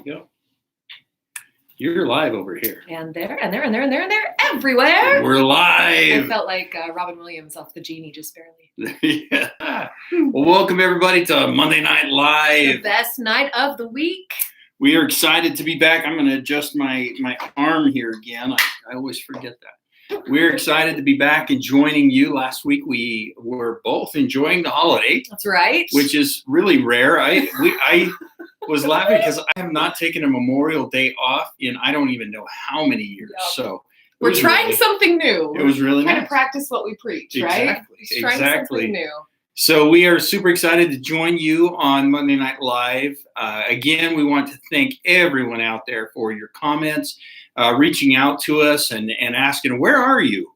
we go. You're live over here. And there, everywhere. We're live. I felt like Robin Williams off The Genie, just barely. Yeah. Well, welcome everybody to Monday Night Live. The best night of the week. We are excited to be back. I'm going to adjust my arm here again. I always forget that. We're excited to be back and joining you. Last week we were both enjoying the holiday. That's right. Which is really rare. I was laughing because I have not taken a Memorial Day off in I don't even know how many years. Yep. So we're trying something new. It was really nice. Trying to practice what we preach, right? Exactly. Something new. So we are super excited to join you on Monday Night Live. Again, we want to thank everyone out there for your comments, reaching out to us and asking, where are you?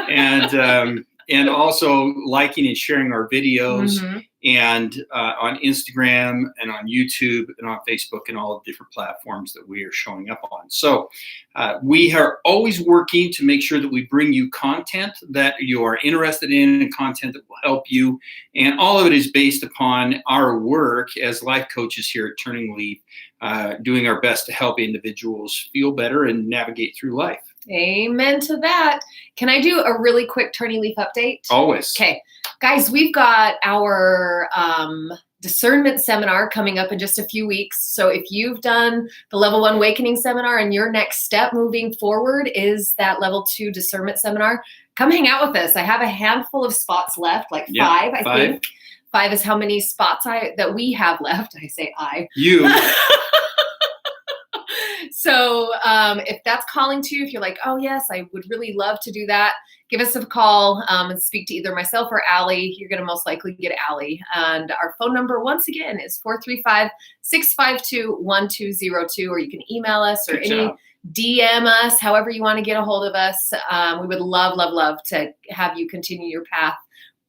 And also liking and sharing our videos and on Instagram and on YouTube and on Facebook and all the different platforms that we are showing up on. So we are always working to make sure that we bring you content that you are interested in and content that will help you. And all of it is based upon our work as life coaches here at TurningLeaf, doing our best to help individuals feel better and navigate through life. Amen to that. Can I do a really quick TurningLeaf update? Always. Okay. Guys, we've got our discernment seminar coming up in just a few weeks. So if you've done the Level 1 Awakening seminar and your next step moving forward is that Level 2 discernment seminar, come hang out with us. I have a handful of spots left, like five, I think. 5 is how many spots that we have left. I say I. You. So if that's calling to you, if you're like, oh, yes, I would really love to do that, give us a call and speak to either myself or Allie. You're going to most likely get Allie. And our phone number, once again, is 435-652-1202, or you can email us or DM us, however you want to get a hold of us. We would love to have you continue your path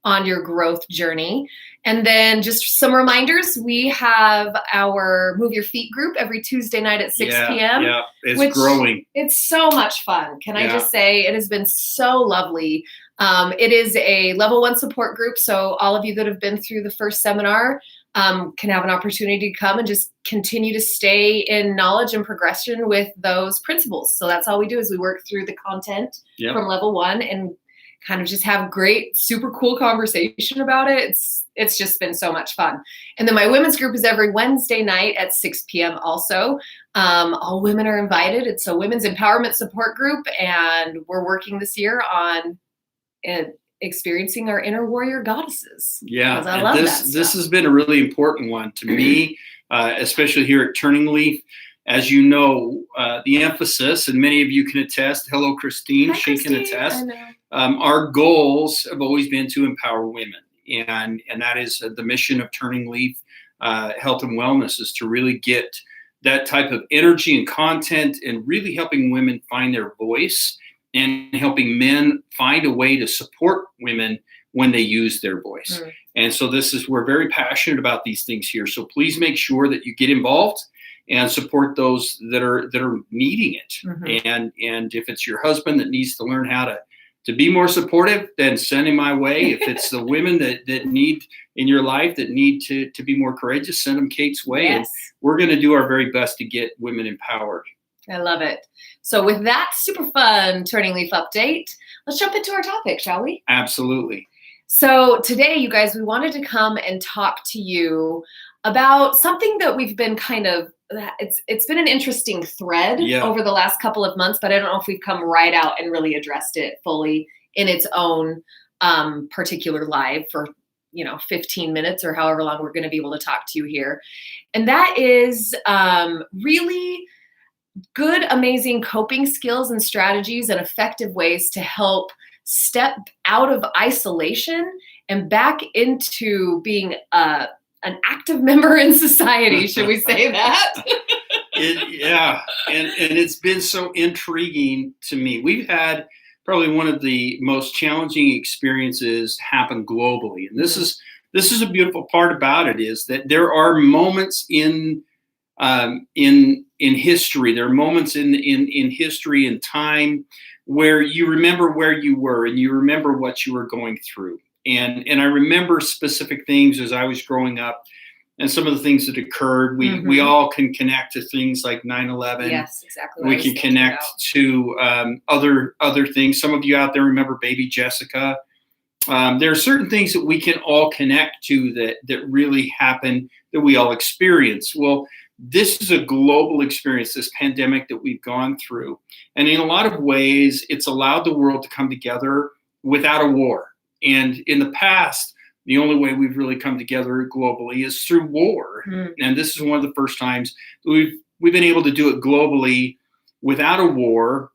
on your growth journey. And then just some reminders, we have our Move Your Feet group every Tuesday night at 6 p.m. Yeah, it's growing. It's so much fun. Can I just say, it has been so lovely. It is a Level 1 support group, so all of you that have been through the first seminar can have an opportunity to come and just continue to stay in knowledge and progression with those principles. So that's all we do is we work through the content from Level 1 and kind of just have great, super cool conversation about it. It's just been so much fun. And then my women's group is every Wednesday night at 6 p.m. also. All women are invited. It's a women's empowerment support group, and we're working this year on experiencing our inner warrior goddesses. Yeah, I love that. This has been a really important one to me, especially here at TurningLeaf. As you know, the emphasis, and many of you can attest. Hello, Christine. Hi, she Christine. can attest. I know. Our goals have always been to empower women, and that is the mission of TurningLeaf Health and Wellness, is to really get that type of energy and content, and really helping women find their voice, and helping men find a way to support women when they use their voice. And so we're very passionate about these things here. So please make sure that you get involved and support those that are needing it. And if it's your husband that needs to learn how to be more supportive, then send him my way. If it's the women that need in your life that need to be more courageous, send them Kate's way. Yes. And we're going to do our very best to get women empowered. I love it. So with that super fun TurningLeaf update, let's jump into our topic, shall we? Absolutely. So today, you guys, we wanted to come and talk to you about something that we've been kind of, it's been an interesting thread over the last couple of months, but I don't know if we've come right out and really addressed it fully in its own particular live for 15 minutes or however long we're going to be able to talk to you here. And that is really good, amazing coping skills and strategies and effective ways to help step out of isolation and back into being an active member in society. Should we say that? And it's been so intriguing to me. We've had probably one of the most challenging experiences happen globally. And this is a beautiful part about it, is that there are moments in history. There are moments in history and time where you remember where you were and you remember what you were going through. And I remember specific things as I was growing up. and some of the things that occurred. We all can connect to things like 9/11. Yes, exactly. We can connect to other things. Some of you out there remember baby Jessica. There are certain things that we can all connect to that really happen, that we all experience. Well, this is a global experience, this pandemic that we've gone through. And in a lot of ways, it's allowed the world to come together without a war. And in the past, the only way we've really come together globally is through war. And this is one of the first times we've been able to do it globally without a war,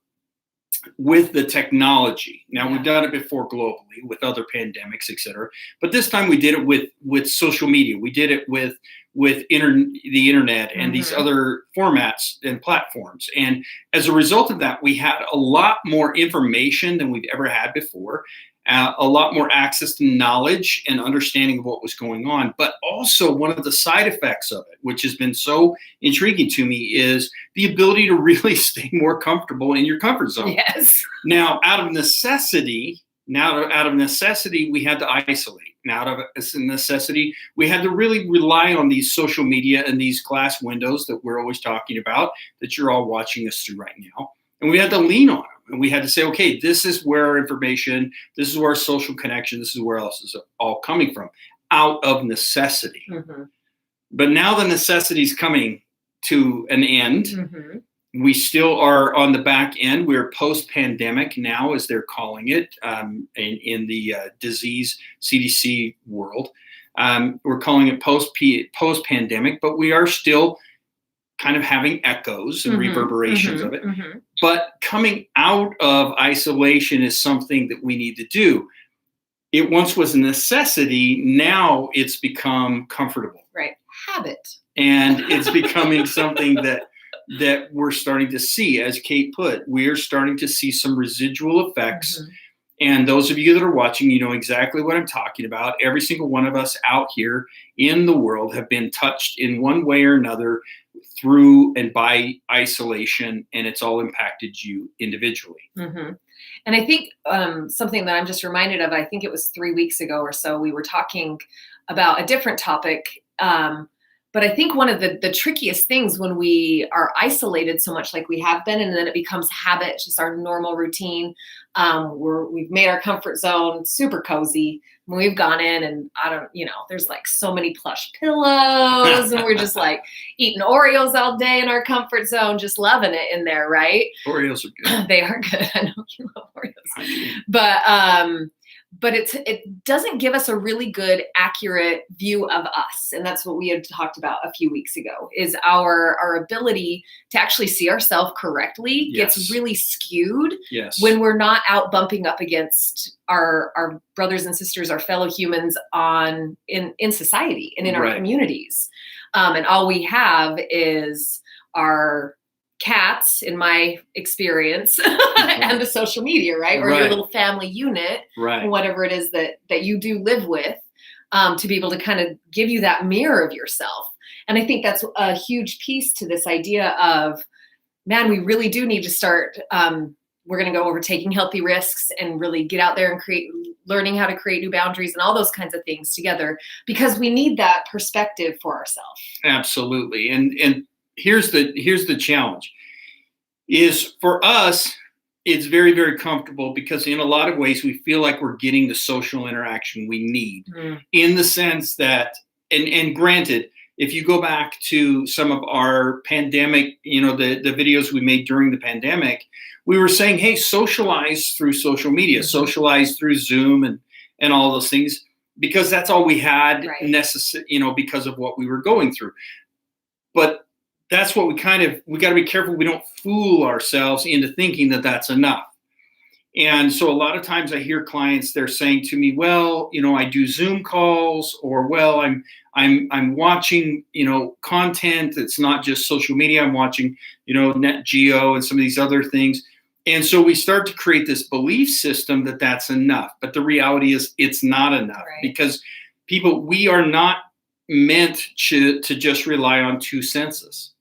with the technology. Now, we've done it before globally with other pandemics, et cetera, but this time we did it with social media. We did it with the internet and these other formats and platforms. And as a result of that, we had a lot more information than we've ever had before, a lot more access to knowledge and understanding of what was going on. But also, one of the side effects of it, which has been so intriguing to me, is the ability to really stay more comfortable in your comfort zone. Yes. Now, out of necessity, we had to isolate. Now, out of necessity, we had to really rely on these social media and these glass windows that we're always talking about, that you're all watching us through right now. And we had to lean on them. And we had to say, okay, this is where our information, this is where our social connection, this is where else is all coming from, out of necessity. But now the necessity is coming to an end. We still are on the back end. We're post-pandemic now, as they're calling it, in the disease CDC world. We're calling it post-pandemic, but we are still kind of having echoes and reverberations of it. But coming out of isolation is something that we need to do. It once was a necessity. Now it's become comfortable. Right. Habit. And it's becoming something that we're starting to see, as Kate put, we are starting to see some residual effects. And those of you that are watching, you know exactly what I'm talking about. Every single one of us out here in the world have been touched in one way or another through and by isolation, and it's all impacted you individually. And I think something that I'm just reminded of, I think it was 3 weeks ago or so, we were talking about a different topic. But I think one of the trickiest things when we are isolated so much like we have been, and then it becomes habit, just our normal routine, we've made our comfort zone super cozy. We've gone in and there's like so many plush pillows and we're just like eating Oreos all day in our comfort zone, just loving it in there, right? Oreos are good. They are good. I know you love Oreos. But it doesn't give us a really good, accurate view of us. And that's what we had talked about a few weeks ago, is our ability to actually see ourselves correctly gets really skewed when we're not out bumping up against our brothers and sisters, our fellow humans in society and in our communities. And all we have is our cats, in my experience, and the social media, right? Or your little family unit, whatever it is that you do live with, to be able to kind of give you that mirror of yourself. And I think that's a huge piece to this idea of, man, we really do need to start, we're going to go over taking healthy risks and really get out there and learning how to create new boundaries and all those kinds of things together, because we need that perspective for ourselves. Absolutely. And here's the challenge, is for us, it's very, very comfortable because in a lot of ways we feel like we're getting the social interaction we need, in the sense that, and granted, if you go back to some of our pandemic, the videos we made during the pandemic, we were saying, hey, socialize through social media, socialize through Zoom and all those things, because that's all we had because of what we were going through. But that's what we got to be careful we don't fool ourselves into thinking that that's enough. And so a lot of times I hear clients, they're saying to me, well, I do Zoom calls, or, well, I'm watching, content that's not just social media. I'm watching, Net Geo and some of these other things. And so we start to create this belief system that that's enough. But the reality is it's not enough, because we are not meant to just rely on 2 senses.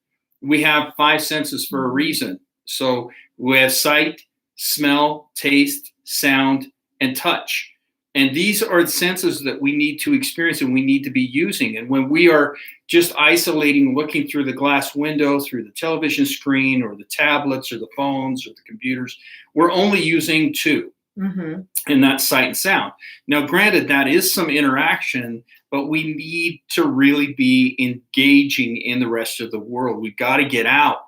We have 5 senses for a reason. So we have sight, smell, taste, sound, and touch. And these are the senses that we need to experience and we need to be using. And when we are just isolating, looking through the glass window, through the television screen or the tablets or the phones or the computers, we're only using two. Mm-hmm. And that's sight and sound. Now, granted, that is some interaction, but we need to really be engaging in the rest of the world. We've got to get out.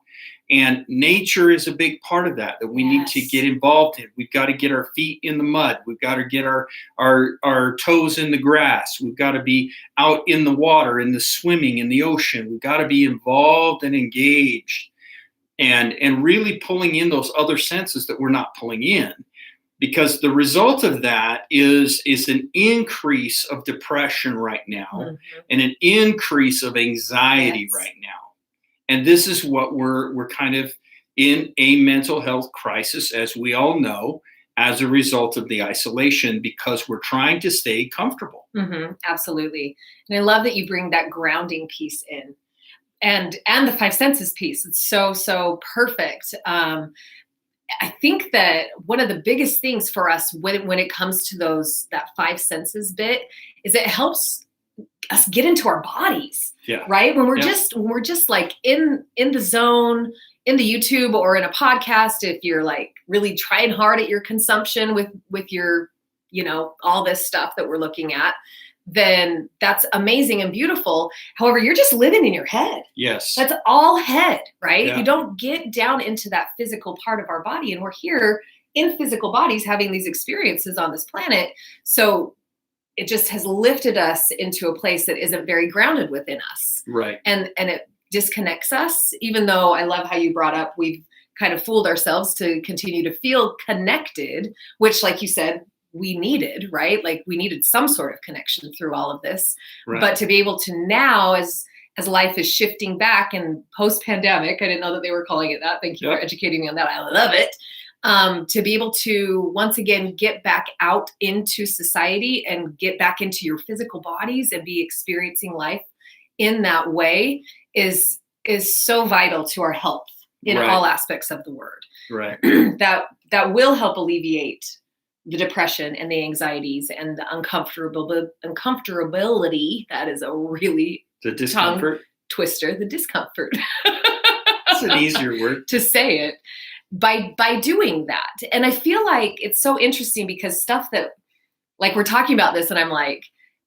And nature is a big part of that we need to get involved in. We've got to get our feet in the mud. We've got to get our toes in the grass. We've got to be out in the water, in the swimming, in the ocean. We've got to be involved and engaged and really pulling in those other senses that we're not pulling in. Because the result of that is an increase of depression right now and an increase of anxiety right now. And this is what we're kind of in a mental health crisis, as we all know, as a result of the isolation, because we're trying to stay comfortable. Mm-hmm, absolutely. And I love that you bring that grounding piece in and the five senses piece. It's so perfect. I think that one of the biggest things for us when it comes to that five senses bit is it helps us get into our bodies, right? When we're just like in the zone, in the YouTube or in a podcast, if you're like really trying hard at your consumption with your, all this stuff that we're looking at, then that's amazing and beautiful. However, you're just living in your head. Yes. That's all head, right? Yeah. You don't get down into that physical part of our body. And we're here in physical bodies having these experiences on this planet. So it just has lifted us into a place that isn't very grounded within us. Right. And it disconnects us, even though I love how you brought up, we've kind of fooled ourselves to continue to feel connected, which, like you said, we needed, right? Like we needed some sort of connection through all of this. Right. But to be able to now, as life is shifting back and post-pandemic, I didn't know that they were calling it that. Thank you for educating me on that. I love it. To be able to once again get back out into society and get back into your physical bodies and be experiencing life in that way is so vital to our health in all aspects of the word. Right. that will help alleviate the depression and the anxieties and the uncomfortability. That is a really the discomfort tongue twister. The discomfort. That's an easier word to say it. By doing that. And I feel like it's so interesting because stuff that, like, we're talking about this and I'm like,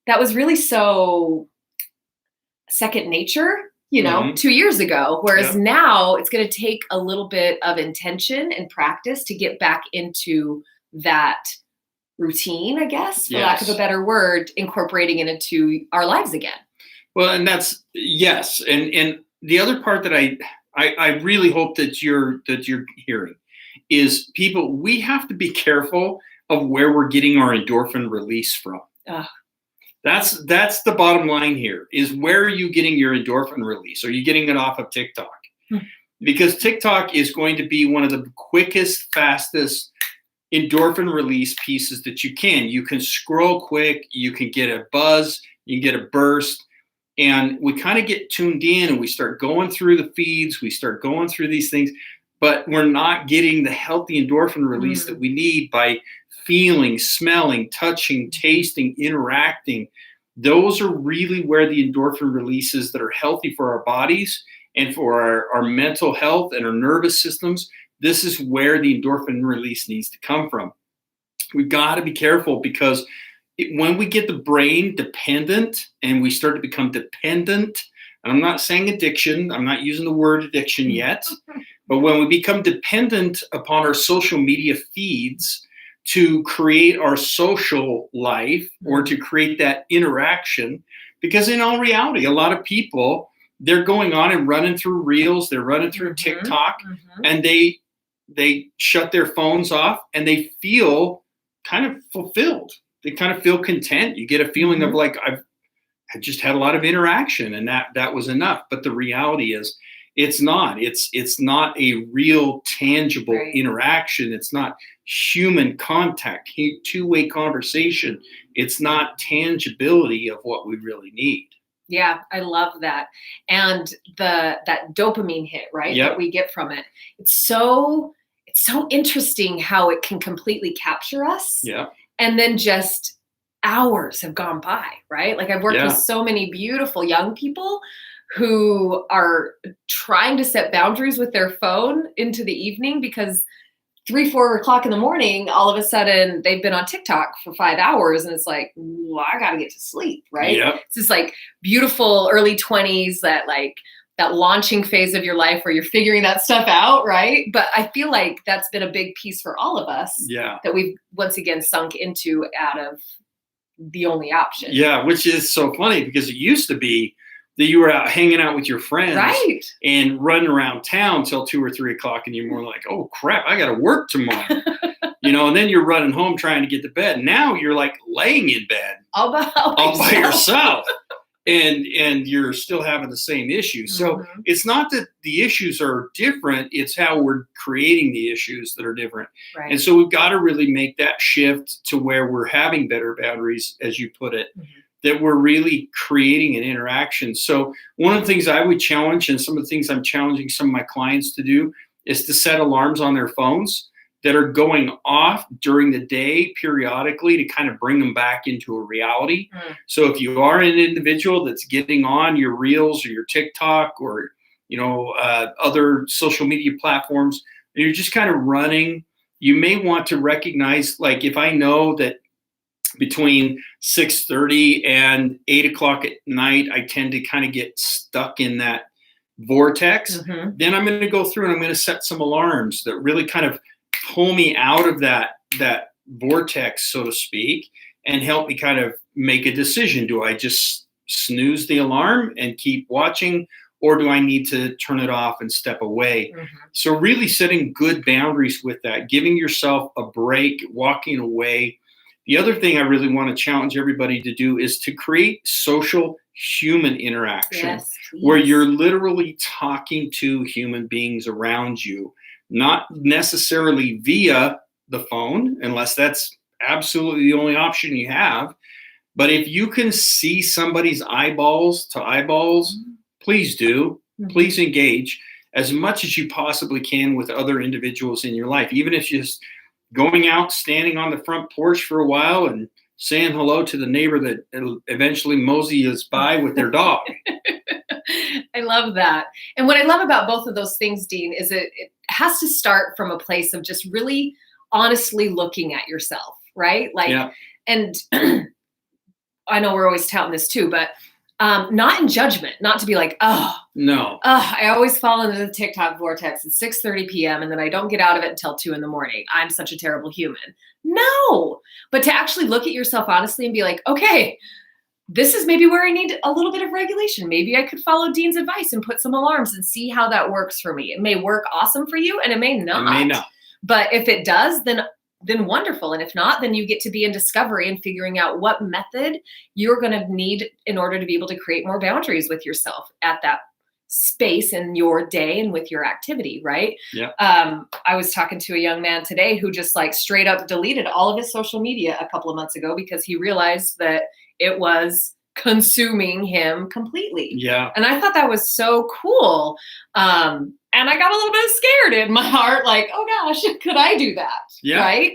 that was really so second nature, 2 years ago. Whereas now it's going to take a little bit of intention and practice to get back into that routine, I guess, for lack of a better word, incorporating it into our lives again. Well, and that's, yes. And the other part that I really hope that you're hearing is people, we have to be careful of where we're getting our endorphin release from. That's the bottom line here, is where are you getting your endorphin release? Are you getting it off of TikTok? Because TikTok is going to be one of the quickest, fastest endorphin release pieces that you can. You can scroll quick, you can get a buzz, you can get a burst. And we kind of get tuned in and we start going through the feeds, we start going through these things, but we're not getting the healthy endorphin release that we need by feeling, smelling, touching, tasting, interacting. Those are really where the endorphin releases that are healthy for our bodies and for our mental health and our nervous systems. This is where the endorphin release needs to come from. We've got to be careful because when we get the brain dependent and we start to become dependent, and I'm not saying addiction, I'm not using the word addiction yet, but when we become dependent upon our social media feeds to create our social life or to create that interaction, because in all reality, a lot of people, they're going on and running through Reels, they're running through TikTok, and they shut their phones off and they feel kind of fulfilled. They kind of feel content. You get a feeling of like, I just had a lot of interaction and that was enough. But the reality is it's not. It's not a real tangible interaction. It's not human contact, two-way conversation. It's not tangibility of what we really need. Yeah, I love that. And that dopamine hit, right? That we get from it. It's so interesting how it can completely capture us. Yeah. And then just hours have gone by, right? Like I've worked Yeah. with so many beautiful young people who are trying to set boundaries with their phone into the evening because 3, 4 o'clock in the morning, all of a sudden they've been on TikTok for 5 hours and it's like, well, I got to get to sleep, right? Yep. It's this like beautiful early 20s, that launching phase of your life where you're figuring that stuff out, right? But I feel like that's been a big piece for all of us that we've once again sunk into out of the only option. Yeah, which is so funny because it used to be that you were out hanging out with your friends and running around town till 2 or 3 o'clock, and you're more like, oh crap, I got to work tomorrow. And then you're running home trying to get to bed. Now you're like laying in bed all by yourself. And you're still having the same issues. So it's not that the issues are different, it's how we're creating the issues that are different. Right. And so we've got to really make that shift to where we're having better boundaries, as you put it, that we're really creating an interaction. So one of the things I would challenge, and some of the things I'm challenging some of my clients to do, is to set alarms on their phones that are going off during the day periodically to kind of bring them back into a reality. So if you are an individual that's getting on your Reels or your TikTok or, other social media platforms, and you're just kind of running, you may want to recognize, like if I know that between 6:30 and 8 o'clock at night, I tend to kind of get stuck in that vortex, then I'm going to go through and I'm going to set some alarms that really kind of pull me out of that vortex, so to speak, and help me kind of make a decision. Do I just snooze the alarm and keep watching, or do I need to turn it off and step away? So really setting good boundaries with that, giving yourself a break, walking away. The other thing I really want to challenge everybody to do is to create social human interaction where you're literally talking to human beings around you. Not necessarily via the phone, unless that's absolutely the only option you have. But if you can see somebody's eyeballs to eyeballs, please do. Please engage as much as you possibly can with other individuals in your life. Even if you're just going out, standing on the front porch for a while and saying hello to the neighbor that eventually moseys by with their dog. I love that. And what I love about both of those things, Dean, is it has to start from a place of just really honestly looking at yourself, right? And I know we're always touting this too, but not in judgment, not to be like, I always fall into the TikTok vortex at 6:30 p.m. and then I don't get out of it until 2 a.m. I'm such a terrible human. No, but to actually look at yourself honestly and be like, okay, this is maybe where I need a little bit of regulation. Maybe I could follow Dean's advice and put some alarms and see how that works for me. It may work awesome for you and it may not. But if it does, then wonderful. And if not, then you get to be in discovery and figuring out what method you're going to need in order to be able to create more boundaries with yourself at that space in your day and with your activity, right? I was talking to a young man today who just like straight up deleted all of his social media a couple of months ago because he realized that it was consuming him completely. And I thought that was so cool. And I got a little bit scared in my heart, like, oh gosh, could I do that? Right?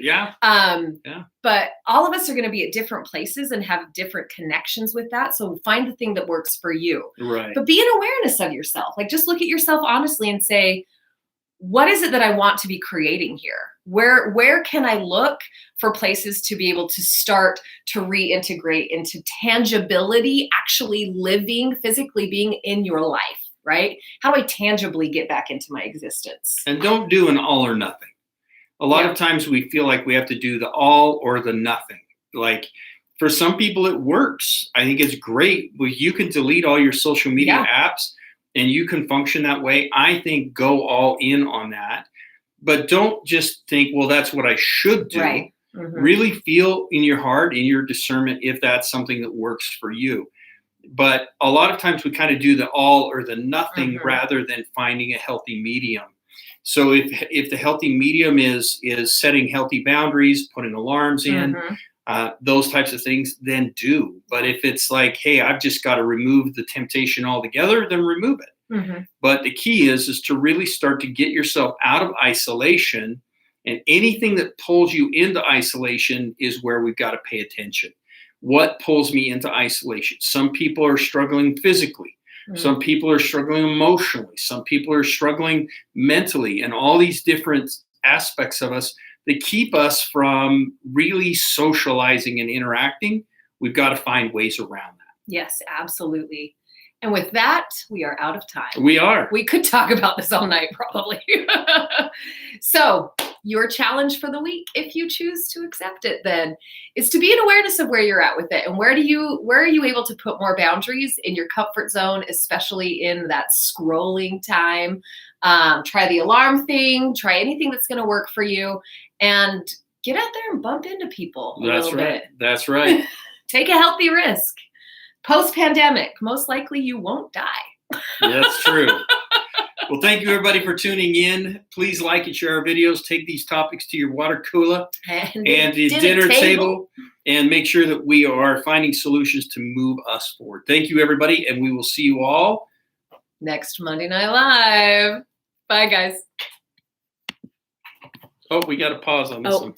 But all of us are going to be at different places and have different connections with that. So find the thing that works for you. But be in awareness of yourself. Like just look at yourself honestly and say, what is it that I want to be creating here? Where can I look for places to be able to start to reintegrate into tangibility, actually living, physically being in your life, right? How do I tangibly get back into my existence? And don't do an all or nothing. A lot of times we feel like we have to do the all or the nothing. Like for some people it works. I think it's great. Well, you can delete all your social media apps and you can function that way. I think go all in on that. But don't just think, well, that's what I should do. Really feel in your heart, in your discernment, if that's something that works for you. But a lot of times we kind of do the all or the nothing rather than finding a healthy medium. So if the healthy medium is setting healthy boundaries, putting alarms in, those types of things, then do. But if it's like, hey, I've just got to remove the temptation altogether, then remove it. But the key is to really start to get yourself out of isolation, and anything that pulls you into isolation is where we've got to pay attention. what pulls me into isolation. Some people are struggling physically. Some people are struggling emotionally. Some people are struggling mentally, and all these different aspects of us that keep us from really socializing and interacting. We've got to find ways around that. Yes, absolutely. And with that, we are out of time. We are. We could talk about this all night, probably. So your challenge for the week, if you choose to accept it, then is to be in awareness of where you're at with it, and where are you able to put more boundaries in your comfort zone, especially in that scrolling time. Try the alarm thing, try anything that's going to work for you, and get out there and bump into people a little bit. That's right. Take a healthy risk. Post-pandemic, most likely you won't die. That's true. Well, thank you, everybody, for tuning in. Please like and share our videos. Take these topics to your water cooler and the dinner table, and make sure that we are finding solutions to move us forward. Thank you, everybody, and we will see you all next Monday Night Live. Bye, guys. Oh, we got to pause on this one.